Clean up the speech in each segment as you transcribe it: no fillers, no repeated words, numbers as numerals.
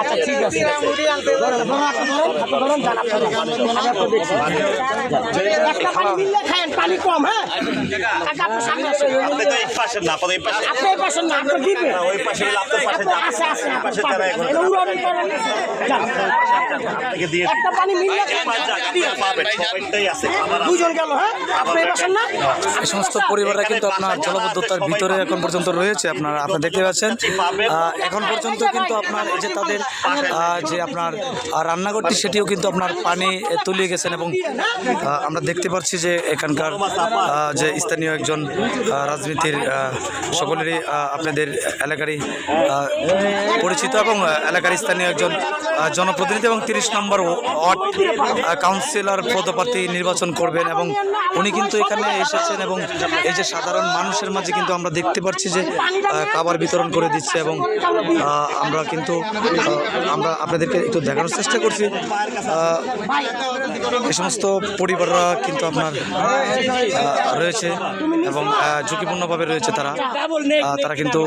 আচ্ছা ঠিক আছে একটা পানি মিললে খায়েন, পানি কম। হ্যাঁ কাকা আপনার সামনে আসেন। আপনি তো এই পাশে না, আপনি এই পাশে। আপনি এই পাশে না, আপনি দিবেন। ওই পাশে হলে আপনার পাশে যান। আছে আছে এই পাশে যারা এখন এটা উড়ানি করেন। যান। আপনাকে দিয়ে দিই। একটা পানি মিললে এই পাশ যাক, আপনি পাবেন, সবাইটাই আছে। আবার দুজন গেল। হ্যাঁ আপনি এই পাশে না। এই সমস্ত পরিবাররা কিন্তু আপনার জলবদ্ধতার ভিতরে এখন পর্যন্ত রয়েছে। আপনারা দেখতে পাচ্ছেন এখন পর্যন্ত কিন্তু আপনার এই যে তাদের যে আপনার রান্নাঘরটি সেটিও কিন্তু আপনার পানি তলিয়ে গেছেন এবং আমরা দেখতে পাচ্ছি যে এখানকার যে স্থানীয় একজন রাজনীতির সকলেরই আপনাদের এলাকারই পরিচিত এবং এলাকার স্থানীয় একজন জনপ্রতিনিধি এবং 30 নম্বর ওয়ার্ড কাউন্সিলর পদপ্রার্থী নির্বাচন করবেন এবং উনি কিন্তু এখানে এসেছেন এবং এই যে সাধারণ মানুষের মাঝে কিন্তু আমরা দেখতে পাচ্ছি যে খাবার বিতরণ করে দিচ্ছে এবং আমরা কিন্তু আমরা আপনাদেরকে একটু দেখানোর চেষ্টা করছি এই সমস্ত পরিবাররা কিন্তু আপনার রয়েছে এবং ঝুঁকিপূর্ণভাবে রয়েছে তারা কিন্তু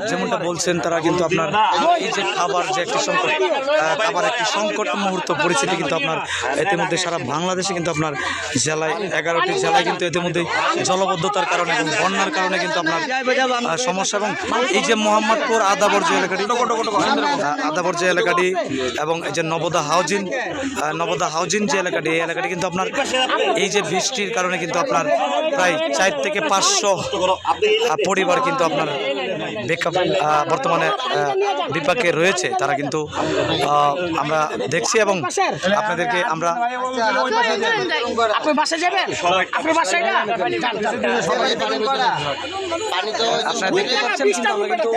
যেমনটা বলছেন তারা কিন্তু আপনার এই যে খাবার যে একটি সংকট খাবার একটি সংকট মুহূর্ত পরিস্থিতি কিন্তু আপনার ইতিমধ্যে সারা বাংলাদেশে কিন্তু আপনার জেলায় 11টি জেলায় কিন্তু ইতিমধ্যে জলবদ্ধতার কারণে এবং বন্যার কারণে কিন্তু আপনার সমস্যা এবং এই যে মোহাম্মদপুর আদাবর যে এলাকাটি এবং এই যে নবদা হাউজিং যে এলাকাটি এই এলাকাটি কিন্তু আপনার এই যে বৃষ্টির কারণে কিন্তু আপনার প্রায় 4 থেকে 500 পরিবার কিন্তু আপনার বর্তমানে বিপাকে রয়েছে। তারা কিন্তু আমরা দেখছি এবং আপনাদেরকে আমরা আপনি বাসায় যাবেন, আপনি বাসায় না আপনারা দেখতে পাচ্ছেন কিন্তু আমরা কিন্তু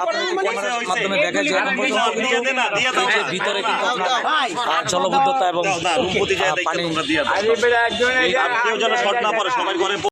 আপনাদের ক্যামেরার মাধ্যমে দেখাই যে এখন পর্যন্ত কিন্তু এই যে ভিতরে কিন্তু আপনার জলবদ্ধতা এবং পানি কেউ যেন শর্ট না পড়ে, সবাই ঘরে